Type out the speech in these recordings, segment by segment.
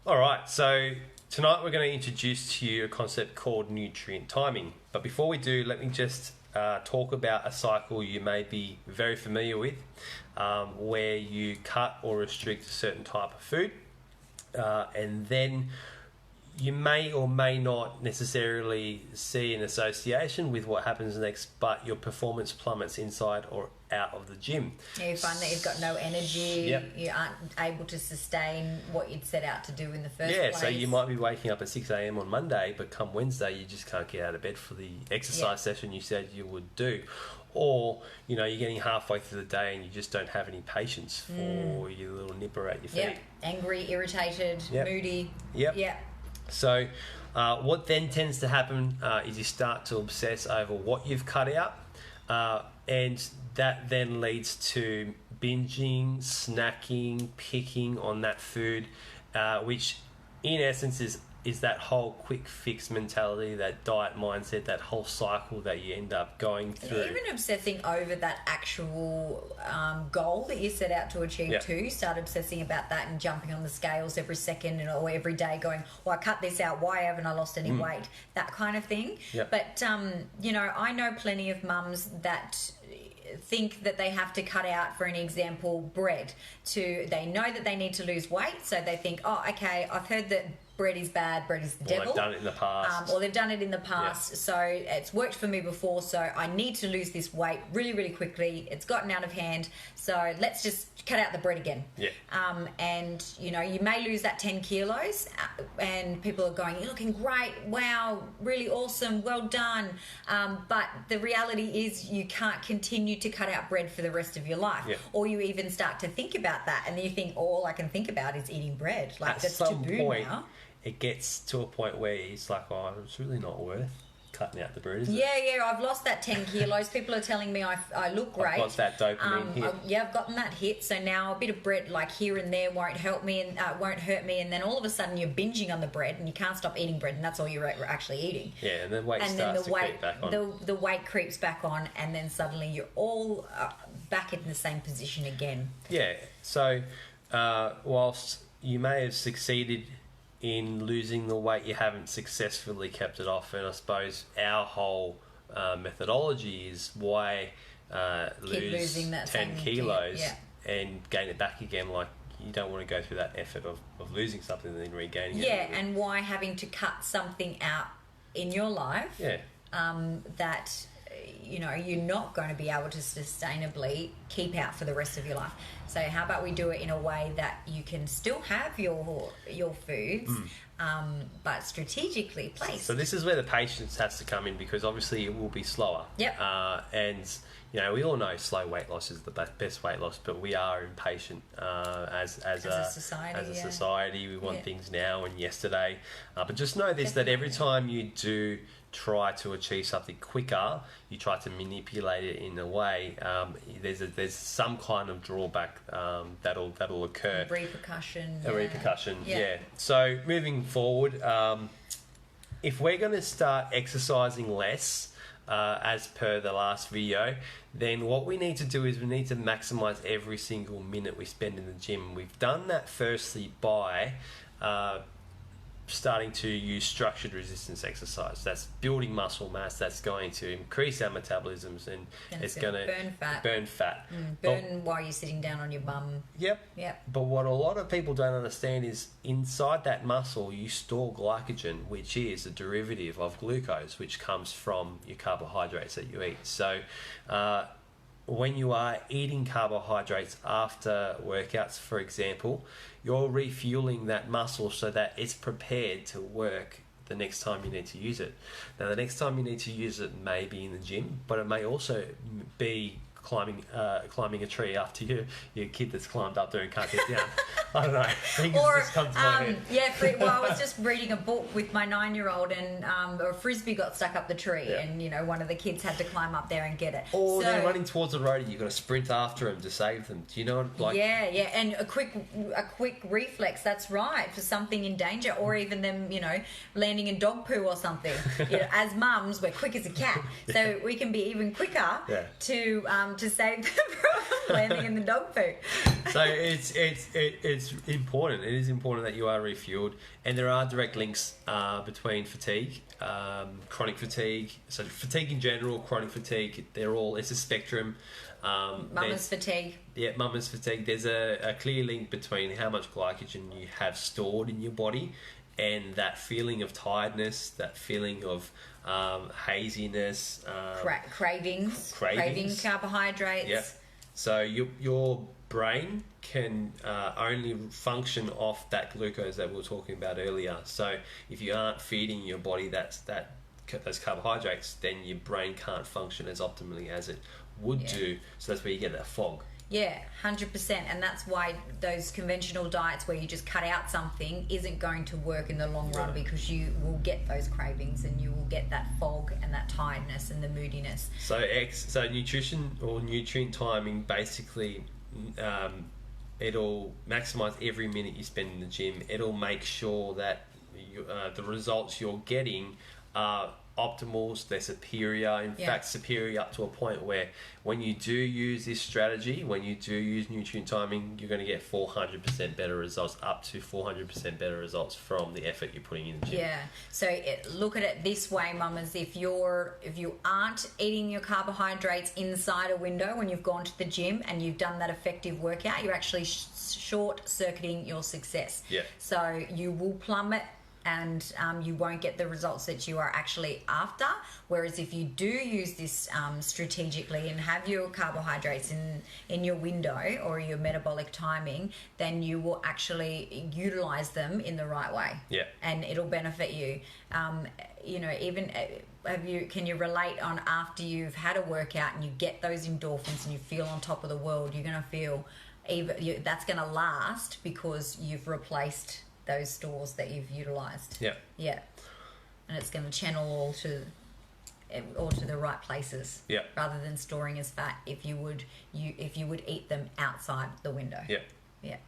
All right, so tonight we're going to introduce to you a concept called nutrient timing. But before we do, let me just talk about a cycle you may be very familiar with, where you cut or restrict a certain type of food, and then you may or may not necessarily see an association with what happens next, but your performance plummets inside or out of the gym. Yeah, you find that you've got no energy, Yep. You aren't able to sustain what you'd set out to do in the first place. Yeah, so you might be waking up at 6 a.m. on Monday, but come Wednesday you just can't get out of bed for the exercise session you said you would do. Or, you know, you're getting halfway through the day and you just don't have any patience for your little nipper at your feet. Yep, angry, irritated, moody. Yep. So what then tends to happen is you start to obsess over what you've cut out, and that then leads to binging, snacking, picking on that food, which in essence is that whole quick fix mentality, that diet mindset, that whole cycle that you end up going through. Even obsessing over that actual goal that you set out to achieve too. Start obsessing about that and jumping on the scales every second or every day going, well, I cut this out, why haven't I lost any weight? That kind of thing. Yep. But, you know, I know plenty of mums that think that they have to cut out, for an example, bread. They know that they need to lose weight, so they think, oh, okay, I've heard that bread is bad, bread is the devil. They've done it in the past. Or they've done it in the past, so it's worked for me before, so I need to lose this weight really, really quickly. It's gotten out of hand, so let's just cut out the bread again. Yeah. And, you know, you may lose that 10 kilos and people are going, you're looking great, wow, really awesome, well done. But the reality is you can't continue to cut out bread for the rest of your life. Yeah. Or you even start to think about that and then you think, all I can think about is eating bread. Like, At that's some taboo point, now. it gets to a point where it's like, oh, it's really not worth cutting out the bread, is it? Yeah, I've lost that 10 kilos. People are telling me I look great. I've got that dopamine hit. I've gotten that hit. So now a bit of bread, like here and there, won't help me and won't hurt me. And then all of a sudden you're binging on the bread and you can't stop eating bread, and that's all you're actually eating. Yeah, and then weight and starts then to creep back on. The weight creeps back on, and then suddenly you're all back in the same position again. Yeah. So whilst you may have succeeded in losing the weight, you haven't successfully kept it off. And I suppose our whole methodology is why losing that 10 same kilos and gain it back again. Like, you don't want to go through that effort of losing something and then regaining it. Yeah, and why having to cut something out in your life that, you know, you're not going to be able to sustainably keep out for the rest of your life. So how about we do it in a way that you can still have your foods, but strategically placed. So this is where the patience has to come in, because obviously it will be slower. Yep. And, you know, we all know slow weight loss is the best weight loss, but we are impatient as a society. As a society, we want things now and yesterday. But just know this, that every time you do try to achieve something quicker, you try to manipulate it in a way, there's some kind of drawback that'll occur. A repercussion. So moving forward, if we're going to start exercising less, as per the last video, then what we need to do is we need to maximize every single minute we spend in the gym. We've done that firstly by starting to use structured resistance exercise. That's building muscle mass, that's going to increase our metabolisms, and it's going to burn fat. Burn while you're sitting down on your bum. Yep. But what a lot of people don't understand is inside that muscle you store glycogen, which is a derivative of glucose, which comes from your carbohydrates that you eat. So when you are eating carbohydrates after workouts, for example, you're refueling that muscle so that it's prepared to work the next time you need to use it. Now, the next time you need to use it may be in the gym, but it may also be climbing a tree after your kid that's climbed up there and can't get down. I don't know. Things just come to my head. Well, I was just reading a book with my 9-year-old, and a frisbee got stuck up the tree, and you know, one of the kids had to climb up there and get it. Or they're running towards the road, you've got to sprint after them to save them. Do you know what? Like, and a quick reflex. That's right, for something in danger, or even them, you know, landing in dog poo or something. You know, as mums, we're quick as a cat, so we can be even quicker to save them from landing in the dog poo. So it's it's important. It is important that you are refueled, and there are direct links between fatigue, chronic fatigue. So fatigue in general, chronic fatigue. It's a spectrum. Mama's fatigue. Yeah, mama's fatigue. There's a clear link between how much glycogen you have stored in your body and that feeling of tiredness, that feeling of haziness, craving carbohydrates. Yeah. So your brain can only function off that glucose that we were talking about earlier. So if you aren't feeding your body those carbohydrates, then your brain can't function as optimally as it would do. So that's where you get that fog. Yeah, 100%. And that's why those conventional diets where you just cut out something isn't going to work in the long run, because you will get those cravings and you will get that fog and that tiredness and the moodiness. So nutrition or nutrient timing, basically, it'll maximize every minute you spend in the gym. It'll make sure that the results you're getting are optimals, they're superior, in fact superior up to a point where when you do use this strategy, when you do use nutrient timing, you're going to get 400% better results, up to 400% better results from the effort you're putting in the gym. Yeah, so look at it this way, mamas. If you aren't eating your carbohydrates inside a window when you've gone to the gym and you've done that effective workout, you're actually short-circuiting your success. Yeah. So you will plummet, and you won't get the results that you are actually after. Whereas if you do use this strategically and have your carbohydrates in your window or your metabolic timing, then you will actually utilize them in the right way. Yeah. And it'll benefit you. Can you relate on after you've had a workout and you get those endorphins and you feel on top of the world, you're going to feel that's going to last because you've replaced those stores that you've utilized. Yeah. And it's going to channel all to the right places. Yeah. Rather than storing as fat if you would eat them outside the window. Yeah.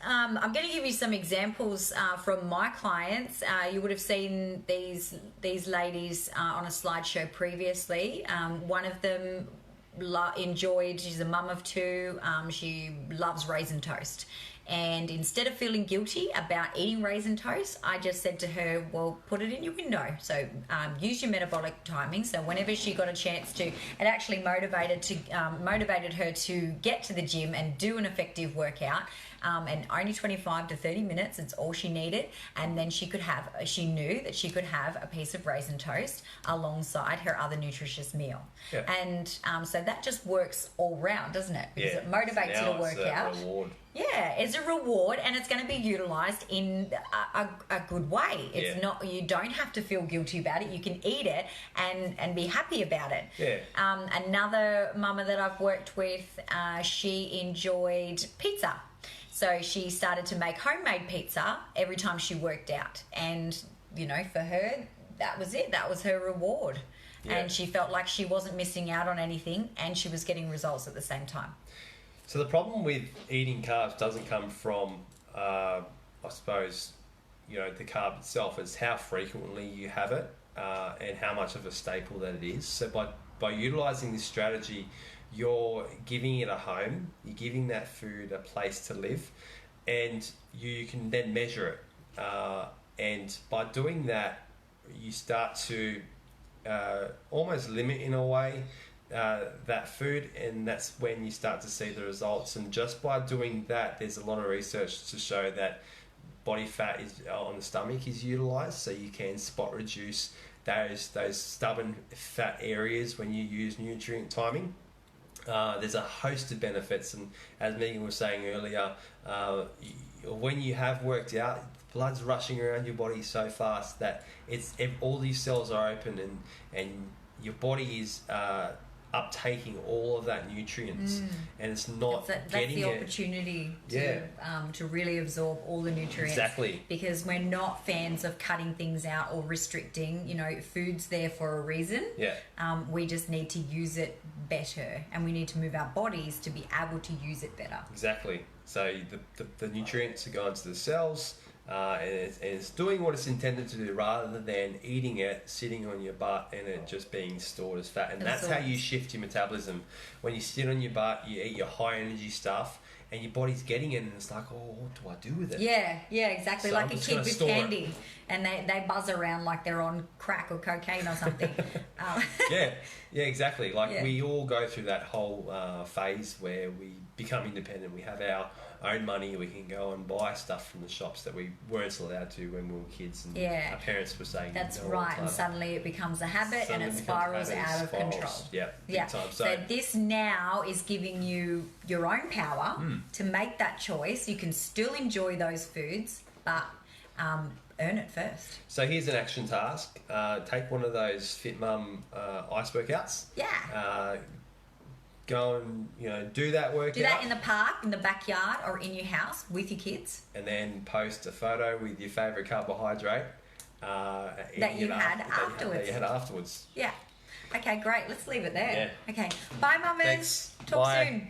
I'm going to give you some examples from my clients. You would have seen these ladies on a slideshow previously. One of them she's a mum of two. She loves raisin toast. And instead of feeling guilty about eating raisin toast, I just said to her, well, put it in your window. So use your metabolic timing. So whenever she got a chance to, it actually motivated her to get to the gym and do an effective workout. And only 25 to 30 minutes, it's all she needed. And then she knew that she could have a piece of raisin toast alongside her other nutritious meal. Yeah. And so that just works all round, doesn't it? Because it motivates you to work out. Reward. Yeah, it's a reward, and it's going to be utilised in a good way. It's not, you don't have to feel guilty about it. You can eat it and be happy about it. Yeah. Another mama that I've worked with, she enjoyed pizza. So she started to make homemade pizza every time she worked out. And, for her, that was it. That was her reward. Yeah. And she felt like she wasn't missing out on anything, and she was getting results at the same time. So the problem with eating carbs doesn't come from, I suppose, the carb itself. It's how frequently you have it and how much of a staple that it is. So by utilising this strategy, you're giving it a home, you're giving that food a place to live, and you can then measure it. And by doing that, you start to almost limit, in a way, that food, and that's when you start to see the results. And just by doing that, there's a lot of research to show that body fat on the stomach is utilised, so you can spot reduce those stubborn fat areas when you use nutrient timing. There's a host of benefits, and as Megan was saying earlier, when you have worked out, blood's rushing around your body so fast that all these cells are open, and your body is uptaking all of that nutrients, and it's not that's getting the opportunity to really absorb all the nutrients. Exactly. Because we're not fans of cutting things out or restricting. Food's there for a reason. Yeah. We just need to use it better, and we need to move our bodies to be able to use it better. Exactly. So the nutrients are going to the cells. And it's doing what it's intended to do, rather than eating it, sitting on your butt, and it just being stored as fat. And that's how you shift your metabolism. When you sit on your butt, you eat your high energy stuff, and your body's getting it, and it's like, oh, what do I do with it? Yeah, exactly. So like a kid with candy, and they buzz around like they're on crack or cocaine or something. Yeah, exactly. Like we all go through that whole phase where we become independent. We have our own money. We can go and buy stuff from the shops that we weren't allowed to when we were kids, and our parents were saying that's right. And suddenly it becomes a habit, and it spirals out of control. Yeah. Time. So this now is giving you your own power to make that choice. You can still enjoy those foods, but earn it first. So here's an action task. Take one of those Fit Mum ice workouts. Yeah. Go and do that workout. Do that in the park, in the backyard, or in your house with your kids. And then post a photo with your favourite carbohydrate that you had afterwards. Yeah. Okay, great. Let's leave it there. Yeah. Okay. Bye, mamas. Thanks. Talk Bye. soon.